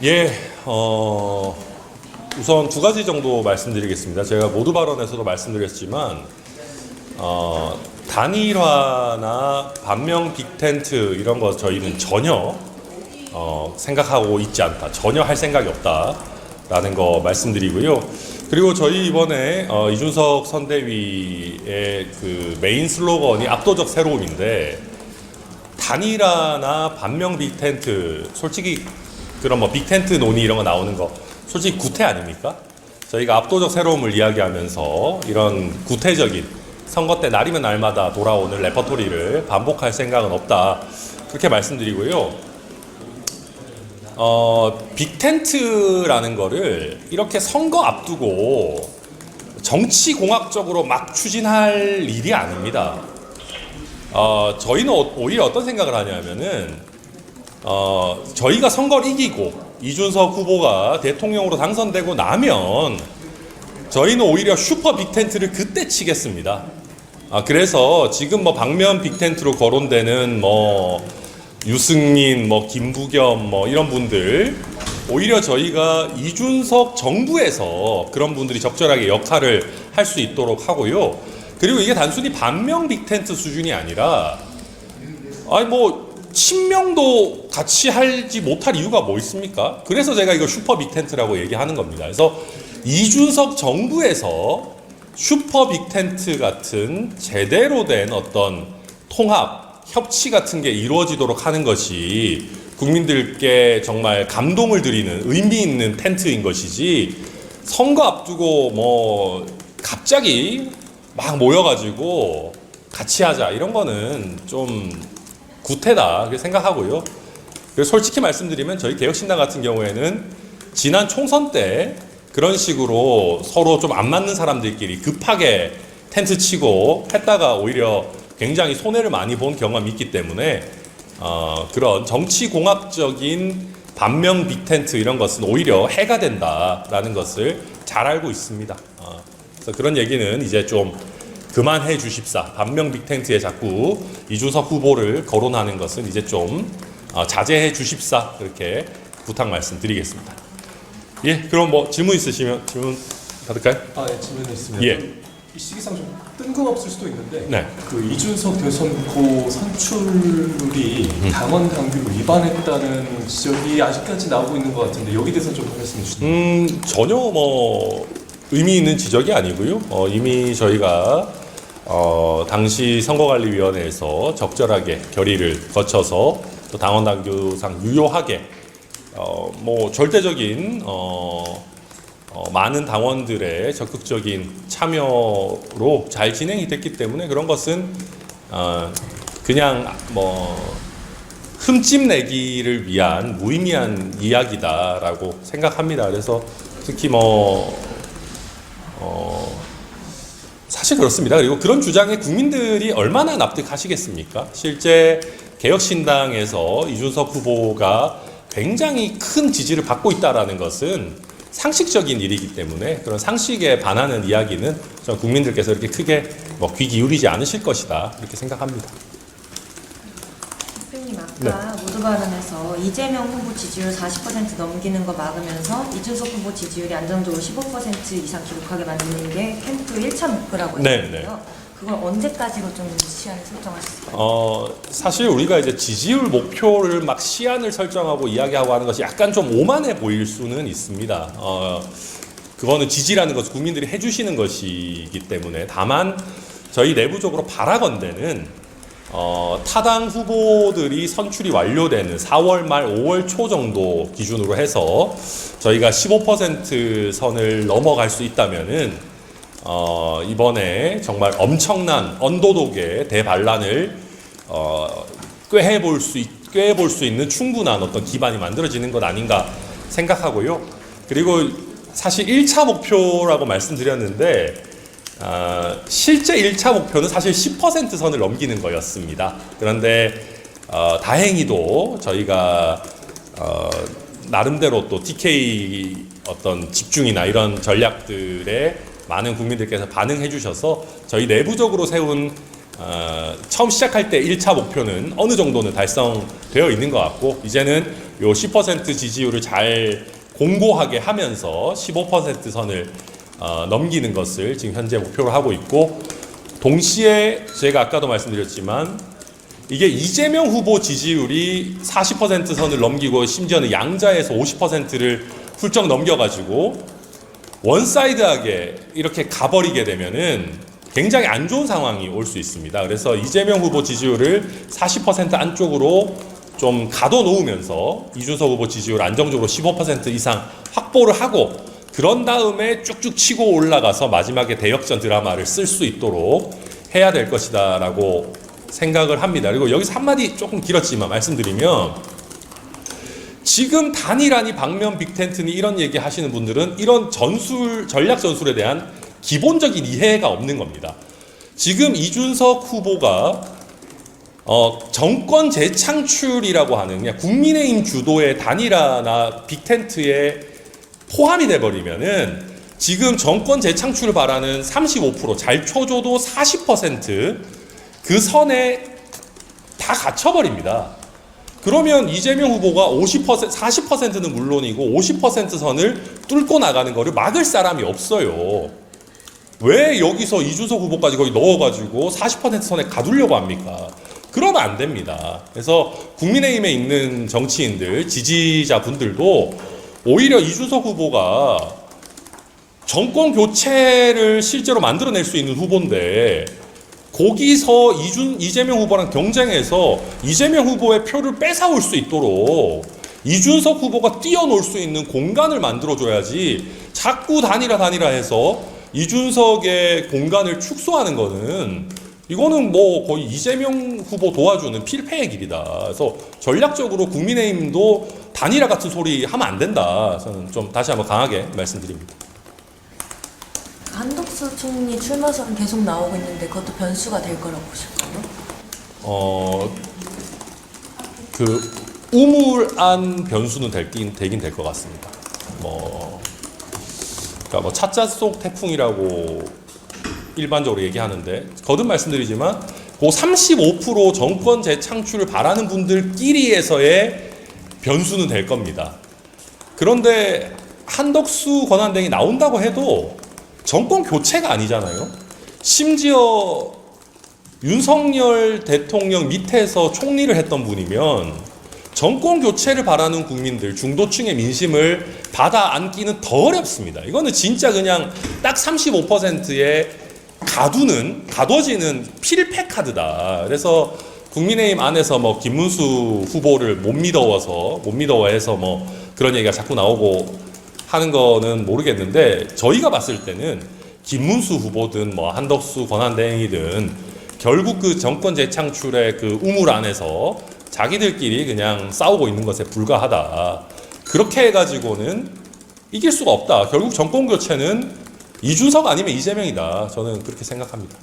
예, 우선 두 가지 정도 말씀드리겠습니다. 제가 모두 발언에서도 말씀드렸지만, 단일화나 반명 빅텐트 이런 거 저희는 전혀 생각하고 있지 않다. 전혀 할 생각이 없다라는 거 말씀드리고요. 그리고 저희 이번에 이준석 선대위의 그 메인 슬로건이 압도적 새로움인데, 단일화나 반명 빅텐트, 솔직히 그런 뭐 빅텐트 논의 이런 거 나오는 거 솔직히 구태 아닙니까? 저희가 압도적 새로움을 이야기하면서 이런 구태적인 선거 때 날이면 날마다 돌아오는 레퍼토리를 반복할 생각은 없다, 그렇게 말씀드리고요. 빅텐트라는 거를 이렇게 선거 앞두고 정치공학적으로 막 추진할 일이 아닙니다. 저희는 오히려 어떤 생각을 하냐면은 저희가 선거를 이기고 이준석 후보가 대통령으로 당선되고 나면 저희는 오히려 슈퍼 빅텐트를 그때 치겠습니다. 그래서 지금 뭐 방면 빅텐트로 거론되는 뭐 유승민, 뭐 김부겸, 뭐 이런 분들, 오히려 저희가 이준석 정부에서 그런 분들이 적절하게 역할을 할 수 있도록 하고요. 그리고 이게 단순히 반명 빅텐트 수준이 아니라, 친명도 같이 하지 못할 이유가 뭐 있습니까? 그래서 제가 이거 슈퍼 빅텐트라고 얘기하는 겁니다. 그래서 이준석 정부에서 슈퍼 빅텐트 같은 제대로 된 어떤 통합, 협치 같은 게 이루어지도록 하는 것이 국민들께 정말 감동을 드리는 의미 있는 텐트인 것이지, 선거 앞두고 뭐 갑자기 막 모여가지고 같이 하자 이런 거는 좀 구태다, 그렇게 생각하고요. 그래서 솔직히 말씀드리면 저희 개혁신당 같은 경우에는 지난 총선 때 그런 식으로 서로 좀 안 맞는 사람들끼리 급하게 텐트 치고 했다가 오히려 굉장히 손해를 많이 본 경험이 있기 때문에 그런 정치공학적인 반명 빅텐트 이런 것은 오히려 해가 된다라는 것을 잘 알고 있습니다. 그래서 그런 얘기는 이제 좀 그만해 주십사. 반명 빅텐트에 자꾸 이준석 후보를 거론하는 것은 이제 좀 자제해 주십사. 그렇게 부탁 말씀드리겠습니다. 예, 그럼 뭐 질문 있으시면 질문 받을까요? 예, 질문이 있습니다. 예. 이 시기상 좀 뜬금없을 수도 있는데, 네. 그 이준석 대선 후보 선출이 당원 당규를 위반했다는 지적이 아직까지 나오고 있는 것 같은데, 여기 대해서 좀 말씀해 주시면. 전혀 뭐 의미 있는 지적이 아니고요. 이미 저희가 당시 선거관리위원회에서 적절하게 결의를 거쳐서 또 당원 당규상 유효하게 뭐 절대적인 많은 당원들의 적극적인 참여로 잘 진행이 됐기 때문에 그런 것은 그냥 뭐 흠집 내기를 위한 무의미한 이야기다라고 생각합니다. 그래서 특히 사실 그렇습니다. 그리고 그런 주장에 국민들이 얼마나 납득하시겠습니까? 실제 개혁신당에서 이준석 후보가 굉장히 큰 지지를 받고 있다는 것은 상식적인 일이기 때문에 그런 상식에 반하는 이야기는 전 국민들께서 이렇게 크게 귀 기울이지 않으실 것이다, 그렇게 생각합니다. 대표님, 아까 모두 발언에서 이재명 후보 지지율 40% 넘기는 거 막으면서 이준석 후보 지지율이 안정적으로 15% 이상 기록하게 만드는 게 캠프 1차 목표라고 했는데요. 네. 그걸 언제까지로 좀 시한을 설정하셨을까요? 사실 우리가 이제 지지율 목표를 막 시한을 설정하고 이야기하고 하는 것이 약간 좀 오만해 보일 수는 있습니다. 그거는 지지라는 것은 국민들이 해주시는 것이기 때문에, 다만 저희 내부적으로 바라건대는 타당 후보들이 선출이 완료되는 4월 말 5월 초 정도 기준으로 해서 저희가 15% 선을 넘어갈 수 있다면은 이번에 정말 엄청난 언도독의 대반란을 꾀해볼 수 있는 충분한 어떤 기반이 만들어지는 것 아닌가 생각하고요. 그리고 사실 1차 목표라고 말씀드렸는데 실제 1차 목표는 사실 10% 선을 넘기는 거였습니다. 그런데 다행히도 저희가 나름대로 또 TK 어떤 집중이나 이런 전략들에 많은 국민들께서 반응해 주셔서 저희 내부적으로 세운 처음 시작할 때 1차 목표는 어느 정도는 달성되어 있는 것 같고, 이제는 요 10% 지지율을 잘 공고하게 하면서 15% 선을 넘기는 것을 지금 현재 목표로 하고 있고, 동시에 제가 아까도 말씀드렸지만 이게 이재명 후보 지지율이 40% 선을 넘기고 심지어는 양자에서 50%를 훌쩍 넘겨가지고 원사이드하게 이렇게 가버리게 되면은 굉장히 안 좋은 상황이 올 수 있습니다. 그래서 이재명 후보 지지율을 40% 안쪽으로 좀 가둬놓으면서 이준석 후보 지지율 안정적으로 15% 이상 확보를 하고, 그런 다음에 쭉쭉 치고 올라가서 마지막에 대역전 드라마를 쓸 수 있도록 해야 될 것이다 라고 생각을 합니다. 그리고 여기서 한마디 조금 길었지만 말씀드리면, 지금 단일화니 방면 빅텐트니 이런 얘기 하시는 분들은 이런 전략 전술에 대한 기본적인 이해가 없는 겁니다. 지금 이준석 후보가 정권 재창출이라고 하는 그냥 국민의힘 주도의 단일화나 빅텐트에 포함이 돼버리면은 지금 정권 재창출을 바라는 35%, 잘 쳐줘도 40% 그 선에 다 갇혀버립니다. 그러면 이재명 후보가 40%는 물론이고 50% 선을 뚫고 나가는 거를 막을 사람이 없어요. 왜 여기서 이준석 후보까지 거기 넣어가지고 40% 선에 가두려고 합니까? 그러면 안 됩니다. 그래서 국민의힘에 있는 정치인들, 지지자분들도 오히려 이준석 후보가 정권 교체를 실제로 만들어낼 수 있는 후보인데, 거기서 이재명 후보랑 경쟁해서 이재명 후보의 표를 뺏어올 수 있도록 이준석 후보가 뛰어놀 수 있는 공간을 만들어줘야지, 자꾸 단일화해서 이준석의 공간을 축소하는 거는, 이거는 뭐 거의 이재명 후보 도와주는 필패의 길이다. 그래서 전략적으로 국민의힘도 단일화 같은 소리 하면 안 된다. 저는 좀 다시 한번 강하게 말씀드립니다. 한덕수 총리 출마설은 계속 나오고 있는데 그것도 변수가 될 거라고 보실까요? 그 우물안 변수는 되긴 될 것 같습니다. 그러니까 뭐 차자 속 태풍이라고 일반적으로 얘기하는데, 거듭 말씀드리지만 그 35% 정권 재창출을 바라는 분들끼리에서의 변수는 될 겁니다. 그런데 한덕수 권한대행이 나온다고 해도 정권 교체가 아니잖아요. 심지어 윤석열 대통령 밑에서 총리를 했던 분이면 정권 교체를 바라는 국민들, 중도층의 민심을 받아 안기는 더 어렵습니다. 이거는 진짜 그냥 딱 35%의 가둬지는 필패 카드다. 그래서 국민의힘 안에서 뭐 김문수 후보를 못 믿어해서 뭐 그런 얘기가 자꾸 나오고 하는 거는 모르겠는데, 저희가 봤을 때는 김문수 후보든 뭐 한덕수 권한대행이든 결국 그 정권 재창출의 그 우물 안에서 자기들끼리 그냥 싸우고 있는 것에 불과하다. 그렇게 해가지고는 이길 수가 없다. 결국 정권 교체는 이준석 아니면 이재명이다. 저는 그렇게 생각합니다.